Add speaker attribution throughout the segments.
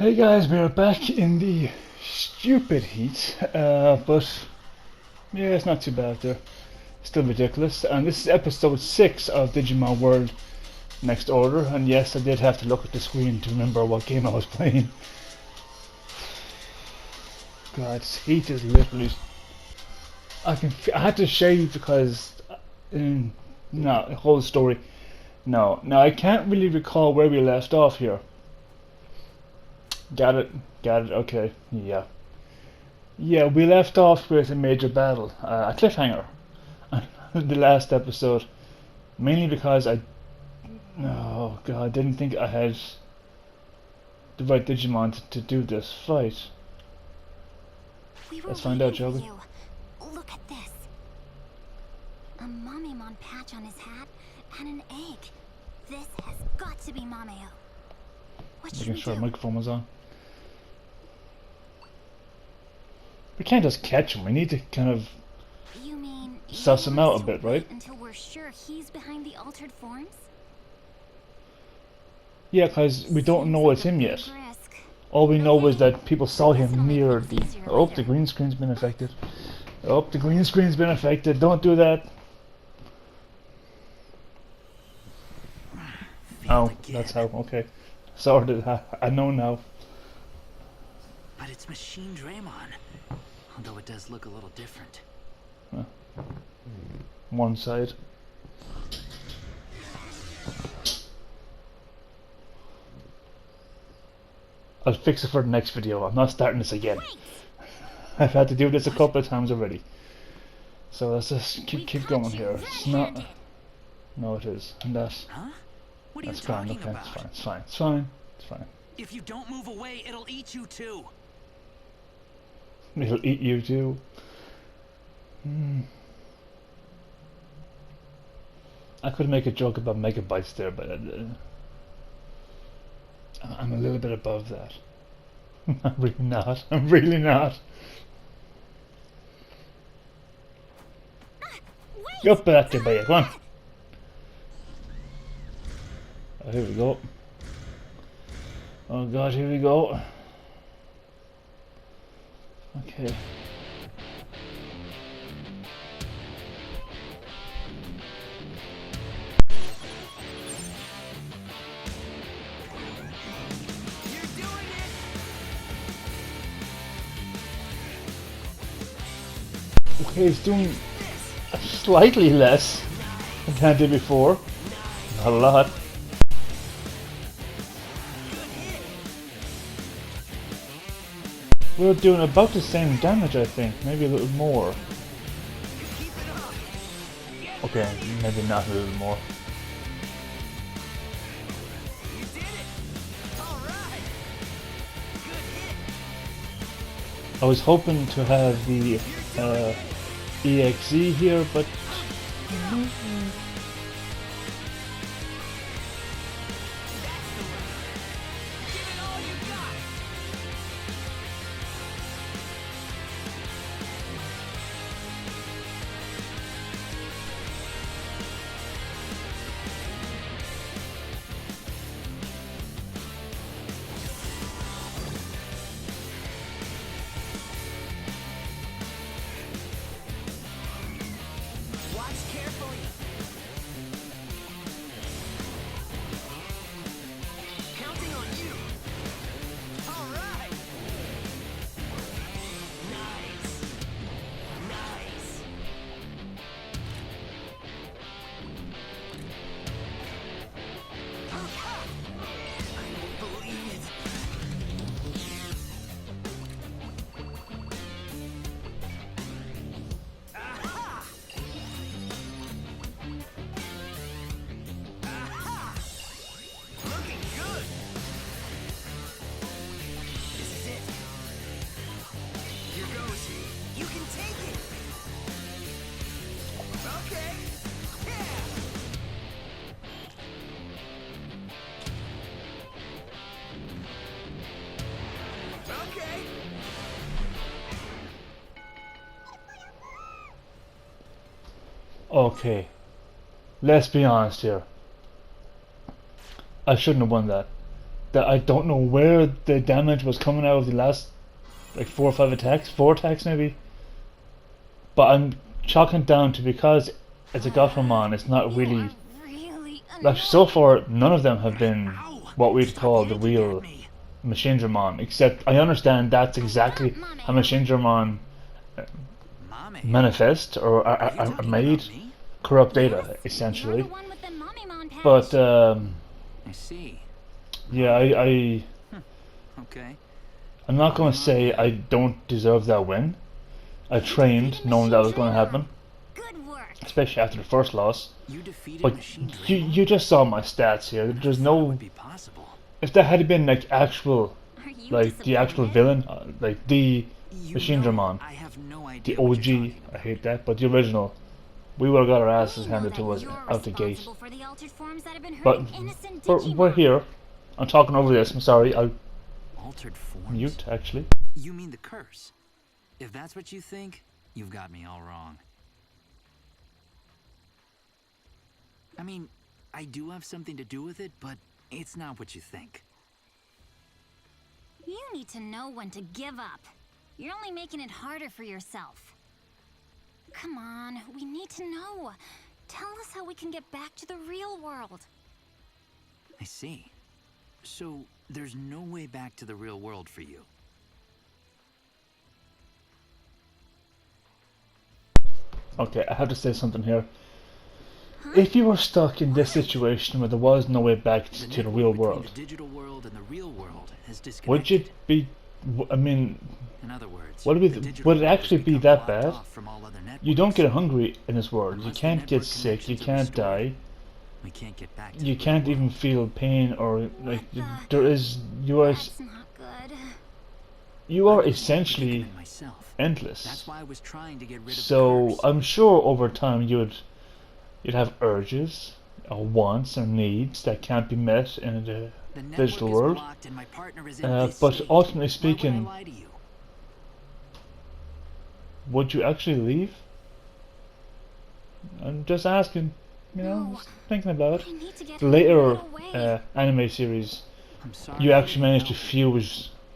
Speaker 1: Hey guys, we are back in the stupid heat, but yeah, it's not too bad there. Still ridiculous. And this is episode 6 of Digimon World Next Order, and yes, I did have to look at the screen to remember what game I was playing. God, this heat is literally... I had to shave because... no, the whole story. No, now I can't really recall where we left off here. Got it, okay, yeah. Yeah, we left off with a major battle, a cliffhanger, the last episode. Mainly because oh god, I didn't think I had the right Digimon to do this fight. Let's find out, shall we?
Speaker 2: Look at this. A Mamemon patch on his hat and an egg. This has got to be Mameo. What should we
Speaker 1: Making sure
Speaker 2: do?
Speaker 1: the microphone was on. We can't just catch him. We need to kind of
Speaker 2: You mean
Speaker 1: suss him out a
Speaker 2: to
Speaker 1: bit,
Speaker 2: wait
Speaker 1: right?
Speaker 2: until we're sure he's behind the altered forms?
Speaker 1: Yeah, because we don't know it's him yet.
Speaker 2: Risk.
Speaker 1: All we know is that people saw him near the...
Speaker 2: easier
Speaker 1: Oh,
Speaker 2: later.
Speaker 1: the green screen's been affected. Oh, the green screen's been affected. Don't do that. Oh, that's how. Okay. Sorry, I know now.
Speaker 3: But it's Machine Draymon, although it does look a little different.
Speaker 1: One side. I'll fix it for the next video. I'm not starting this again. I've had to do this a couple of times already. So let's just keep going here. It's not... No, it is. And that's...
Speaker 3: Huh? What are you
Speaker 1: That's fine.
Speaker 3: talking
Speaker 1: Okay,
Speaker 3: about?
Speaker 1: it's fine. It's fine.
Speaker 3: If you don't move away, it'll eat you too.
Speaker 1: It'll eat you too. I could make a joke about megabytes there, but I'm a little bit above that. I'm really not. I'm really not. Go back to bed. Come on. Oh, here we go. Oh god, here we go. Okay. Okay, it's doing slightly less than I did before. Not a lot. We're doing about the same damage, I think. Maybe a little more. Okay, maybe not a little more. I was hoping to have the EXE here, but okay. Let's be honest here. I shouldn't have won that. that I don't know where the damage was coming out of the last like 4 or 5 attacks, 4 attacks maybe. But I'm chalking it down to because it's a Gothramon, it's not really.
Speaker 2: Really
Speaker 1: Like so far, none of them have been what we'd call the
Speaker 3: Hinting at
Speaker 1: real
Speaker 3: me.
Speaker 1: Machinedramon. Except I understand that's exactly how Machinedramon
Speaker 3: Mame,
Speaker 1: manifest or
Speaker 3: are you
Speaker 1: are
Speaker 3: talking
Speaker 1: made.
Speaker 3: about me?
Speaker 1: Corrupt
Speaker 2: You're
Speaker 1: data,
Speaker 2: the
Speaker 1: essentially.
Speaker 2: one with the Mommymon patch.
Speaker 1: But
Speaker 3: I see.
Speaker 1: yeah,
Speaker 3: Okay.
Speaker 1: I'm not going to say I don't deserve that win. I trained knowing that was going to happen,
Speaker 2: Good work.
Speaker 1: especially after the first loss.
Speaker 3: You defeated
Speaker 1: But
Speaker 3: Machine
Speaker 1: you just saw my stats here. There's
Speaker 3: It
Speaker 1: no.
Speaker 3: would be possible.
Speaker 1: If that had been like actual,
Speaker 2: Are you
Speaker 1: like the actual
Speaker 2: disappointed?
Speaker 1: villain, like the
Speaker 3: You
Speaker 1: Machinedramon,
Speaker 3: know, I have no
Speaker 1: the
Speaker 3: idea what you're
Speaker 1: OG,
Speaker 3: talking
Speaker 1: I
Speaker 3: about.
Speaker 1: hate that, but the original, we would have got our asses
Speaker 2: We know
Speaker 1: handed
Speaker 2: that
Speaker 1: to us
Speaker 2: you're
Speaker 1: out the gate.
Speaker 2: responsible for the altered forms that have been
Speaker 1: But
Speaker 2: hurting innocent
Speaker 1: we're
Speaker 2: Digimon.
Speaker 1: here. I'm talking over this. I'm sorry. I'll
Speaker 3: Altered forms?
Speaker 1: mute actually.
Speaker 3: You mean the curse? If that's what you think, you've got me all wrong. I mean, I do have something to do with it, but it's not what you think.
Speaker 2: You need to know when to give up. You're only making it harder for yourself. Come on, we need to know. Tell us how we can get back to the real world.
Speaker 3: I see. So, there's no way back to the real world for you.
Speaker 1: Okay, I have to say something here.
Speaker 2: Huh?
Speaker 1: If you were stuck in this situation where there was no way back to the
Speaker 3: network
Speaker 1: real
Speaker 3: between
Speaker 1: world,
Speaker 3: the digital world and the real world has
Speaker 1: would you
Speaker 3: disconnected.
Speaker 1: be? I mean,
Speaker 3: In other words,
Speaker 1: would
Speaker 3: the
Speaker 1: it,
Speaker 3: digital
Speaker 1: would it
Speaker 3: world has
Speaker 1: actually be
Speaker 3: become
Speaker 1: that
Speaker 3: blocked
Speaker 1: bad?
Speaker 3: off from all other
Speaker 1: You don't
Speaker 3: networks.
Speaker 1: get hungry in this world. You
Speaker 3: Unless the
Speaker 1: can't get
Speaker 3: network
Speaker 1: sick. You
Speaker 3: connections are
Speaker 1: can't
Speaker 3: restored,
Speaker 1: die.
Speaker 3: we can't get back to
Speaker 1: You
Speaker 3: the real
Speaker 1: can't
Speaker 3: world.
Speaker 1: even feel pain or like
Speaker 2: the-
Speaker 1: there is. You are
Speaker 2: That's not good.
Speaker 1: you
Speaker 3: I
Speaker 1: are
Speaker 3: was in the
Speaker 1: essentially
Speaker 3: predicament myself.
Speaker 1: endless.
Speaker 3: That's why I was trying to get rid of the
Speaker 1: So
Speaker 3: curse.
Speaker 1: I'm sure over time you'd have urges, or wants, or needs that can't be met in the
Speaker 3: The network
Speaker 1: digital
Speaker 3: is
Speaker 1: world.
Speaker 3: blocked and my partner is in this
Speaker 1: But
Speaker 3: state.
Speaker 1: ultimately
Speaker 3: Why
Speaker 1: speaking,
Speaker 3: would I lie to you?
Speaker 1: would you actually leave? I'm just asking,
Speaker 2: No.
Speaker 1: just thinking about it.
Speaker 2: I need to get
Speaker 1: The
Speaker 2: her
Speaker 1: later
Speaker 2: right away.
Speaker 1: anime series,
Speaker 3: I'm sorry
Speaker 1: you
Speaker 3: I
Speaker 1: actually
Speaker 3: didn't
Speaker 1: managed to
Speaker 3: help.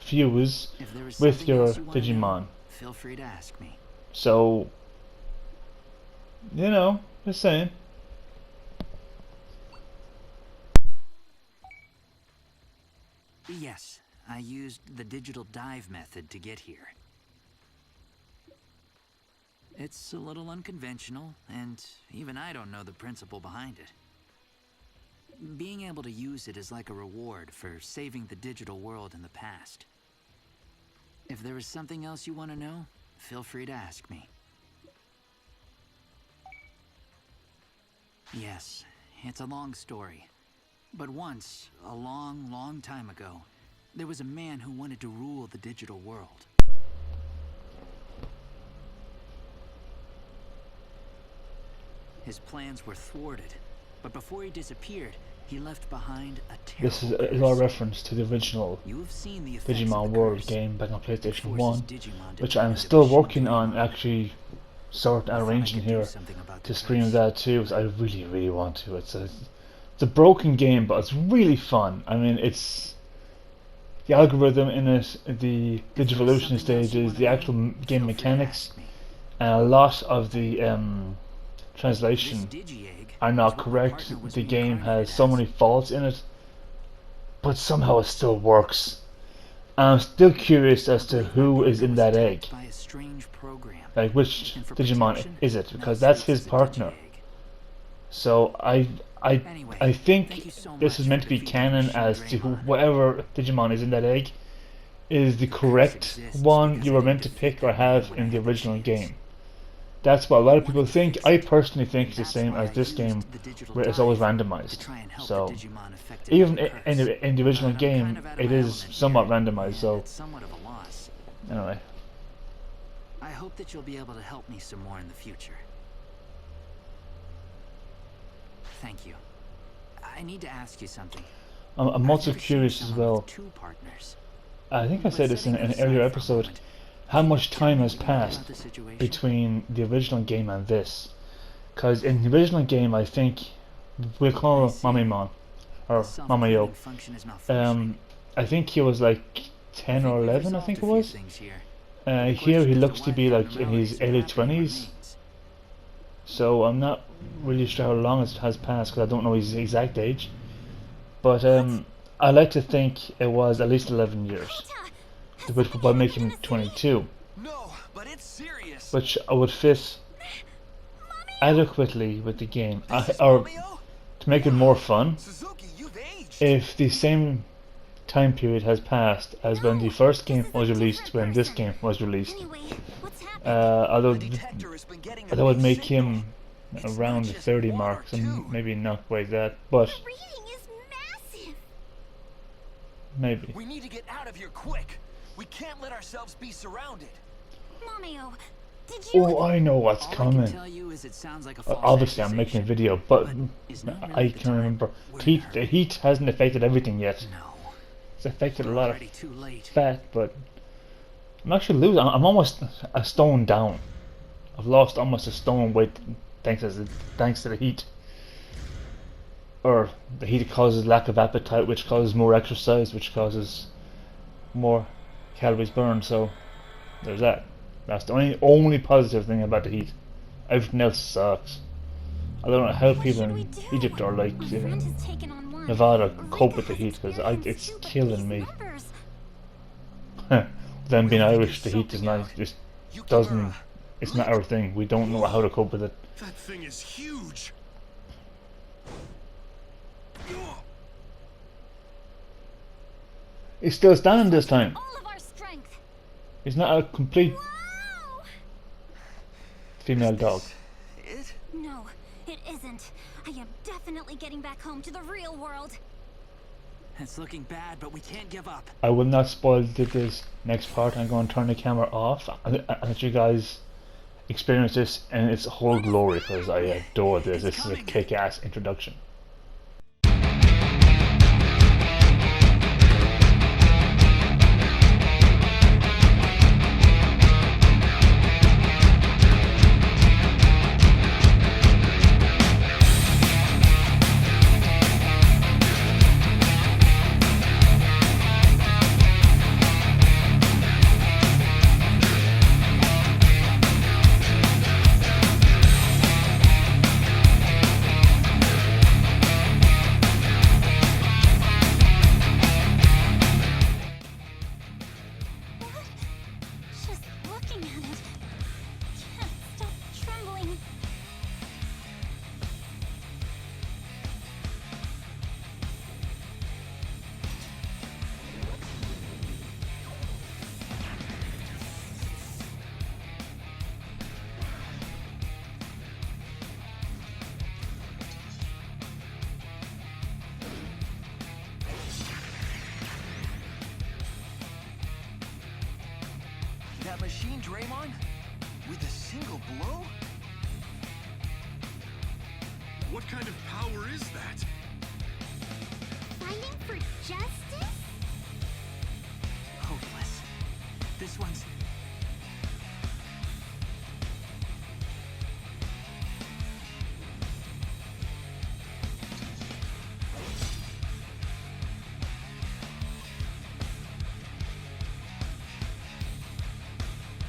Speaker 1: fuse
Speaker 3: If there is
Speaker 1: with
Speaker 3: something
Speaker 1: your
Speaker 3: else you wanna know,
Speaker 1: Digimon.
Speaker 3: feel free to ask me.
Speaker 1: So, just saying.
Speaker 3: Yes, I used the digital dive method to get here. It's a little unconventional, and even I don't know the principle behind it. Being able to use it is like a reward for saving the digital world in the past. If there is something else you want to know, feel free to ask me. Yes, it's a long story. But once, a long, long time ago, there was a man who wanted to rule the digital world. His plans were thwarted, but before he disappeared, he left behind a terrible
Speaker 1: This is a
Speaker 3: curse.
Speaker 1: reference to the original
Speaker 3: You have seen the effects of
Speaker 1: Digimon
Speaker 3: the
Speaker 1: World
Speaker 3: curse.
Speaker 1: game back on
Speaker 3: It
Speaker 1: PlayStation
Speaker 3: forces
Speaker 1: 1,
Speaker 3: Digimon to
Speaker 1: which
Speaker 3: turn
Speaker 1: I'm
Speaker 3: into
Speaker 1: still
Speaker 3: machine
Speaker 1: working on
Speaker 3: Digimon.
Speaker 1: actually sort
Speaker 3: I
Speaker 1: and
Speaker 3: thought I
Speaker 1: arranging
Speaker 3: could do
Speaker 1: here
Speaker 3: something about
Speaker 1: to
Speaker 3: the
Speaker 1: stream
Speaker 3: curse.
Speaker 1: that too. 'Cause I really, really want to. It's a broken game, but it's really fun. I mean, it's the algorithm in it, the
Speaker 3: If there is
Speaker 1: Digivolution
Speaker 3: something else you
Speaker 1: stages,
Speaker 3: wanna
Speaker 1: the
Speaker 3: know,
Speaker 1: actual game
Speaker 3: feel free to
Speaker 1: mechanics,
Speaker 3: ask me.
Speaker 1: and a lot of the
Speaker 3: This
Speaker 1: translation
Speaker 3: Digi-egg
Speaker 1: are
Speaker 3: is
Speaker 1: not
Speaker 3: what my
Speaker 1: correct.
Speaker 3: partner was
Speaker 1: The game has
Speaker 3: reincarnated
Speaker 1: so
Speaker 3: as.
Speaker 1: many faults in it, but somehow it still works. I'm still curious as
Speaker 3: I
Speaker 1: to
Speaker 3: believe my
Speaker 1: who is
Speaker 3: partner
Speaker 1: in
Speaker 3: was
Speaker 1: that
Speaker 3: tapped
Speaker 1: egg.
Speaker 3: by a strange program.
Speaker 1: Like, which
Speaker 3: And for
Speaker 1: Digimon
Speaker 3: protection,
Speaker 1: is it?
Speaker 3: now
Speaker 1: Because
Speaker 3: he
Speaker 1: that's
Speaker 3: sleeps
Speaker 1: his
Speaker 3: as a
Speaker 1: partner.
Speaker 3: Digi-egg.
Speaker 1: So I
Speaker 3: Anyway,
Speaker 1: I
Speaker 3: thank
Speaker 1: think
Speaker 3: you so
Speaker 1: this is
Speaker 3: much
Speaker 1: meant
Speaker 3: for
Speaker 1: to be
Speaker 3: defeating
Speaker 1: canon
Speaker 3: Machine
Speaker 1: as to
Speaker 3: Draymon.
Speaker 1: whatever Digimon is in that egg is the
Speaker 3: The curse
Speaker 1: correct
Speaker 3: exists
Speaker 1: one
Speaker 3: because
Speaker 1: you
Speaker 3: I
Speaker 1: were
Speaker 3: didn't
Speaker 1: meant to
Speaker 3: defeat
Speaker 1: pick or
Speaker 3: that man
Speaker 1: have
Speaker 3: when
Speaker 1: in
Speaker 3: I
Speaker 1: the
Speaker 3: had the
Speaker 1: original
Speaker 3: chance.
Speaker 1: game. That's what a lot
Speaker 3: I
Speaker 1: of people
Speaker 3: wanted to
Speaker 1: think.
Speaker 3: fix
Speaker 1: I
Speaker 3: it,
Speaker 1: personally think
Speaker 3: and
Speaker 1: it's the
Speaker 3: that's
Speaker 1: same
Speaker 3: why
Speaker 1: as
Speaker 3: I
Speaker 1: this game,
Speaker 3: used the digital
Speaker 1: where it's always
Speaker 3: dive
Speaker 1: randomized.
Speaker 3: to try and help
Speaker 1: So
Speaker 3: the Digimon affected
Speaker 1: even
Speaker 3: by the
Speaker 1: in
Speaker 3: curse.
Speaker 1: the original
Speaker 3: But I'm kind
Speaker 1: game,
Speaker 3: of out of
Speaker 1: it
Speaker 3: my
Speaker 1: is
Speaker 3: element
Speaker 1: somewhat
Speaker 3: here,
Speaker 1: randomized.
Speaker 3: and
Speaker 1: So
Speaker 3: it's somewhat of a loss.
Speaker 1: anyway,
Speaker 3: I hope that you'll be able to help me some more in the future. Thank you. I need to ask you something.
Speaker 1: I'm
Speaker 3: I've
Speaker 1: also
Speaker 3: never seen
Speaker 1: curious as
Speaker 3: someone
Speaker 1: well.
Speaker 3: with two partners.
Speaker 1: I think I
Speaker 3: But
Speaker 1: said this in
Speaker 3: setting
Speaker 1: an
Speaker 3: that
Speaker 1: earlier
Speaker 3: aside for a
Speaker 1: episode.
Speaker 3: moment,
Speaker 1: How
Speaker 3: can you
Speaker 1: much
Speaker 3: tell
Speaker 1: time
Speaker 3: me
Speaker 1: has
Speaker 3: what you know
Speaker 1: passed
Speaker 3: about the situation?
Speaker 1: between the original game and this? Because in the original game, I think we'll
Speaker 3: I
Speaker 1: call
Speaker 3: see.
Speaker 1: Mamemon
Speaker 3: The
Speaker 1: or
Speaker 3: self-cleaning
Speaker 1: Mamayo.
Speaker 3: function is malfunctioning.
Speaker 1: I think he was like 10 or 11, I think it was. Here he looks to be like in his early 20s. So I'm not really sure how long it has passed because I don't know his exact age. But I like to think it was at least 11 years, which would make him 22.
Speaker 3: No, but it's serious.
Speaker 1: Which would fit adequately with the game, or to make it more fun,
Speaker 3: Suzuki, you've aged.
Speaker 1: if the same time period has passed as when the first game was released, when this game was released.
Speaker 2: Anyway, what's happening?
Speaker 1: Although
Speaker 3: The detector has been getting a
Speaker 1: that would
Speaker 3: big
Speaker 1: make
Speaker 3: signal.
Speaker 1: him
Speaker 3: It's
Speaker 1: around
Speaker 3: not
Speaker 1: the
Speaker 3: just
Speaker 1: 30
Speaker 3: one
Speaker 1: mark,
Speaker 3: or
Speaker 1: so
Speaker 3: two.
Speaker 1: maybe not quite that, but
Speaker 2: The reading is massive.
Speaker 1: maybe.
Speaker 3: We need to get out of here quick. We can't let ourselves be surrounded.
Speaker 2: Momeo, did you...
Speaker 1: Oh, I know what's
Speaker 3: All I
Speaker 1: coming.
Speaker 3: can tell you is it sounds like a false
Speaker 1: Obviously, I'm making a
Speaker 3: accusation.
Speaker 1: video, but
Speaker 3: is now
Speaker 1: I
Speaker 3: really the
Speaker 1: can
Speaker 3: time?
Speaker 1: remember.
Speaker 3: We're in a
Speaker 1: The
Speaker 3: hurry.
Speaker 1: heat hasn't affected everything yet.
Speaker 3: No,
Speaker 1: It's affected a
Speaker 3: we're
Speaker 1: lot
Speaker 3: already
Speaker 1: of
Speaker 3: too late.
Speaker 1: fat, but I'm actually losing. I'm almost a stone down. I've lost almost a stone weight thanks to the heat. Or the heat causes lack of appetite, which causes more exercise, which causes more calories burned. So there's that. That's the only positive thing about the heat. Everything else sucks. I don't know how
Speaker 2: What
Speaker 1: people
Speaker 2: should we
Speaker 1: in
Speaker 2: do?
Speaker 1: Egypt or like
Speaker 2: My friend has taken on one.
Speaker 1: Nevada
Speaker 2: Rika
Speaker 1: cope with the
Speaker 2: has
Speaker 1: heat because
Speaker 2: experienced
Speaker 1: it's
Speaker 2: too, but
Speaker 1: killing
Speaker 2: these
Speaker 1: me.
Speaker 2: numbers-
Speaker 1: Them being
Speaker 3: We need to
Speaker 1: Irish,
Speaker 3: do
Speaker 1: the heat is
Speaker 3: something
Speaker 1: not
Speaker 3: out.
Speaker 1: just
Speaker 3: Yukimura,
Speaker 1: doesn't. It's not
Speaker 3: look.
Speaker 1: our thing. We don't know how to cope with it.
Speaker 4: That thing is huge.
Speaker 1: It's still standing this time.
Speaker 2: All of our strength.
Speaker 1: It's not a complete
Speaker 2: Wow!
Speaker 1: female dog.
Speaker 3: It?
Speaker 2: No, it isn't. I am definitely getting back home to the real world.
Speaker 3: It's looking bad, but we can't give up.
Speaker 1: I will not spoil this next part. I'm going to turn the camera off and let you guys experience this in its whole glory because I adore this. This is a kick-ass introduction.
Speaker 2: Just looking at it. Can't stop trembling.
Speaker 3: That machine Draymon? With a single blow?
Speaker 4: What kind of power is that?
Speaker 2: Fighting for justice?
Speaker 3: Hopeless. This one's...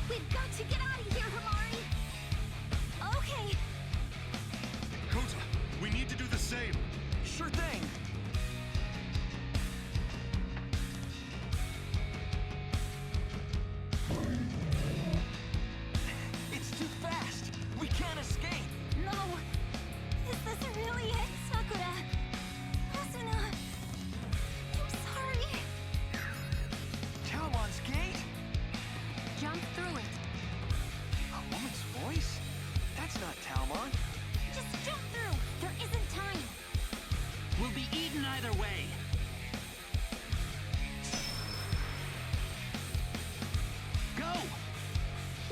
Speaker 2: We've got to get out of here, Hamari. Okay.
Speaker 4: Kota, we need to do the same.
Speaker 3: Sure thing. It's too fast. We can't escape.
Speaker 2: No. Is this really it, Sakura? Asuna. I'm sorry.
Speaker 3: Talmon's gate?
Speaker 2: Jump through it.
Speaker 3: A woman's voice? That's not Talmon.
Speaker 2: Just jump through. There isn't time.
Speaker 3: We'll be eaten either way. Go!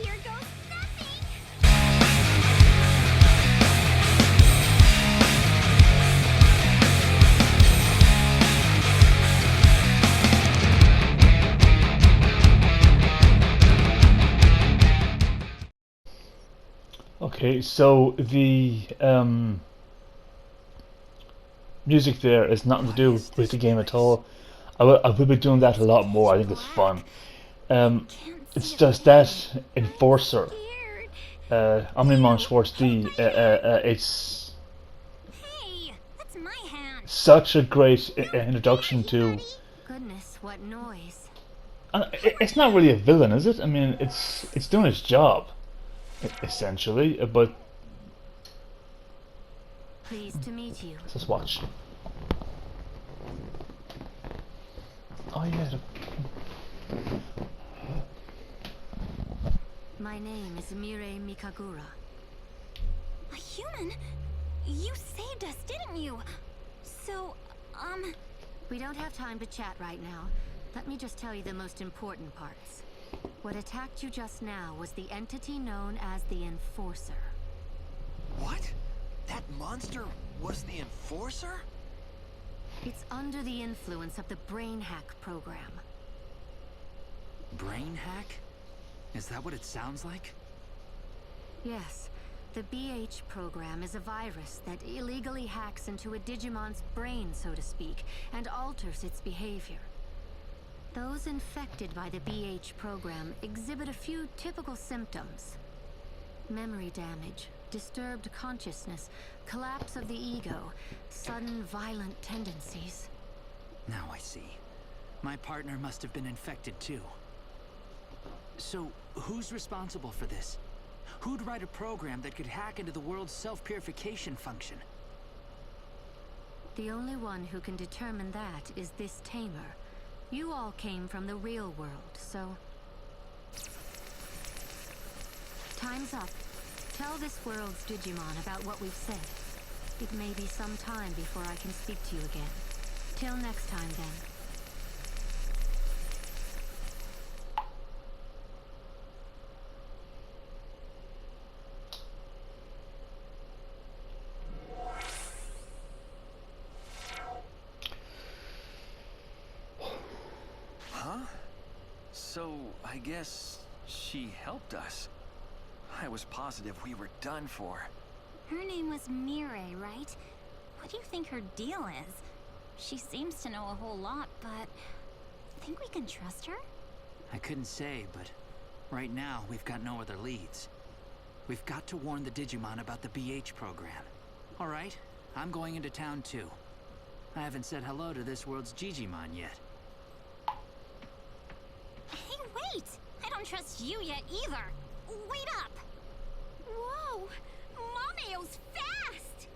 Speaker 2: Here goes nothing.
Speaker 1: Okay, so the music there is nothing to do with the game at all. I will be doing that a lot more. I think it's fun.
Speaker 2: Can't
Speaker 1: It's
Speaker 2: see a
Speaker 1: just
Speaker 2: thing.
Speaker 1: that Enforcer,
Speaker 2: Scared.
Speaker 1: Omnimon Schwartz D. It's
Speaker 2: Hey, that's my hand.
Speaker 1: such a great introduction to.
Speaker 2: Goodness, what noise.
Speaker 1: It's not really a villain, is it? I mean, it's doing its job, essentially. But
Speaker 2: Pleased to meet you.
Speaker 1: let's just watch. Oh yeah.
Speaker 2: My name is Mirei Mikagura. A human? You saved us, didn't you? So, we don't have time to chat right now. Let me just tell you the most important parts. What attacked you just now was the entity known as the Enforcer.
Speaker 5: What? That monster was the Enforcer?
Speaker 2: It's under the influence of the brain hack program.
Speaker 3: Brain hack? Is that what it sounds like?
Speaker 2: Yes, the BH program is a virus that illegally hacks into a Digimon's brain, so to speak, and alters its behavior. Those infected by the BH program exhibit a few typical symptoms. Memory damage, disturbed consciousness, collapse of the ego, sudden violent tendencies.
Speaker 3: Now I see. My partner must have been infected too. So, who's responsible for this? Who'd write a program that could hack into the world's self-purification function?
Speaker 2: The only one who can determine that is this tamer. You all came from the real world, so... Time's up. Tell this world's Digimon about what we've said. It may be some time before I can speak to you again. Till next time, then.
Speaker 5: Huh? So, I guess she helped us. I was positive we were done for.
Speaker 2: Her name was Mirei, right? What do you think her deal is? She seems to know a whole lot, but... Think we can trust her?
Speaker 3: I couldn't say, but right now we've got no other leads. We've got to warn the Digimon about the BH program. All right, I'm going into town too. I haven't said hello to this world's Digimon yet.
Speaker 2: Hey, wait! I don't trust you yet either! Wait up! Whoa! Mameo's fast!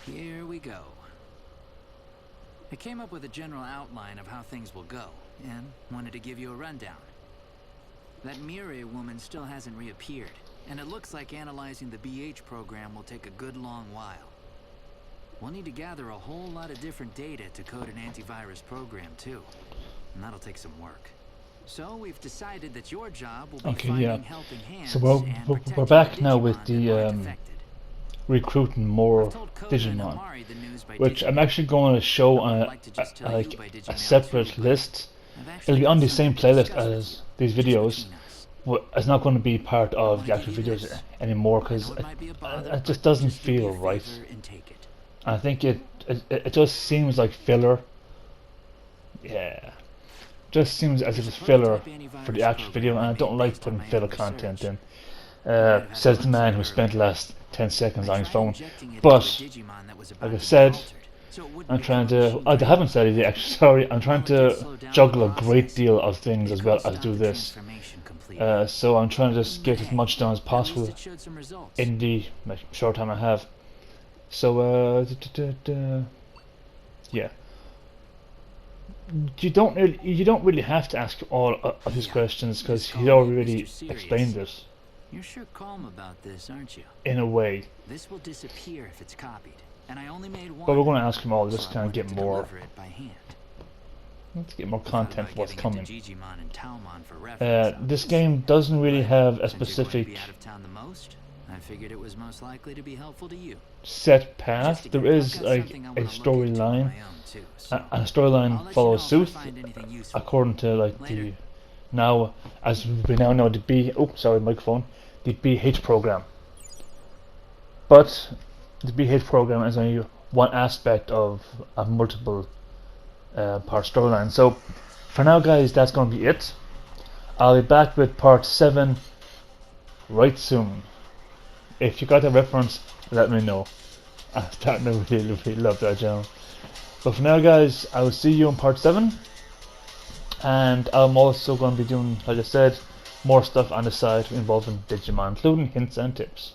Speaker 3: Here we go. I came up with a general outline of how things will go, and wanted to give you a rundown. That Mirei woman still hasn't reappeared, and it looks like analyzing the BH program will take a good long while. We'll need to gather a whole lot of different data to code an antivirus program too, and that'll take some work. So we've decided that your job will be finding helping hands
Speaker 1: So
Speaker 3: and
Speaker 1: we're
Speaker 3: protecting
Speaker 1: back
Speaker 3: the
Speaker 1: now with
Speaker 3: Digimon that aren't
Speaker 1: the
Speaker 3: affected.
Speaker 1: recruiting more
Speaker 3: I've told Koda and
Speaker 1: Digimon,
Speaker 3: Amari the news by
Speaker 1: which I'm
Speaker 3: Digimon.
Speaker 1: actually going to show on
Speaker 3: I'd like to just tell you
Speaker 1: like
Speaker 3: by
Speaker 1: a
Speaker 3: Digimon
Speaker 1: separate
Speaker 3: too, but
Speaker 1: list.
Speaker 3: I've actually
Speaker 1: It'll be on
Speaker 3: got
Speaker 1: the same
Speaker 3: something to
Speaker 1: playlist
Speaker 3: discuss with
Speaker 1: as
Speaker 3: you,
Speaker 1: these
Speaker 3: just
Speaker 1: videos.
Speaker 3: between us.
Speaker 1: But it's not going to be part
Speaker 3: I
Speaker 1: of
Speaker 3: wanna
Speaker 1: the actual
Speaker 3: give you
Speaker 1: videos
Speaker 3: this.
Speaker 1: anymore
Speaker 3: I
Speaker 1: because
Speaker 3: know it might be a bother,
Speaker 1: it just
Speaker 3: but
Speaker 1: doesn't
Speaker 3: just do me a
Speaker 1: feel right.
Speaker 3: favor and take it.
Speaker 1: I think it just seems like filler. Yeah, just seems as if it's filler for the actual video, and I don't like putting filler content in. Says the man who spent the last 10 seconds on his phone. But like I said, I'm trying to. I haven't said it actually. Sorry, I'm trying to juggle a great deal of things as well as do this. So I'm trying to just get as much done as possible in the short time I have. So yeah. You don't really have to ask all of his questions because he's already explained this
Speaker 3: You're sure calm about this, aren't you?
Speaker 1: in a way.
Speaker 3: This will disappear if it's copied, and I only made one.
Speaker 1: But we're going to ask him all just
Speaker 3: so
Speaker 1: to kind of get more.
Speaker 3: it by hand.
Speaker 1: Let's get more
Speaker 3: Thought
Speaker 1: content
Speaker 3: about
Speaker 1: for what's
Speaker 3: giving it
Speaker 1: coming.
Speaker 3: to Digimon and Taomon for reference,
Speaker 1: This game doesn't really have a
Speaker 3: Since you're going to
Speaker 1: specific
Speaker 3: be out of town the most, I figured it was most likely to be helpful to you.
Speaker 1: set path.
Speaker 3: Just
Speaker 1: There
Speaker 3: again, I've
Speaker 1: is
Speaker 3: got
Speaker 1: like
Speaker 3: something I
Speaker 1: a
Speaker 3: wanna look into
Speaker 1: storyline,
Speaker 3: on my own too, so
Speaker 1: and a storyline
Speaker 3: I'll let you
Speaker 1: follows
Speaker 3: know if
Speaker 1: suit
Speaker 3: I find anything useful.
Speaker 1: according to like
Speaker 3: Later.
Speaker 1: the now as we now know the BH program. But the BH program is only one aspect of a multiple part storyline. So for now, guys, that's going to be it. I'll be back with part 7 right soon. If you got a reference, let me know. I'm starting to really love that channel. But for now, guys, I will see you in part 7. And I'm also going to be doing, like I said, more stuff on the side involving Digimon, including hints and tips.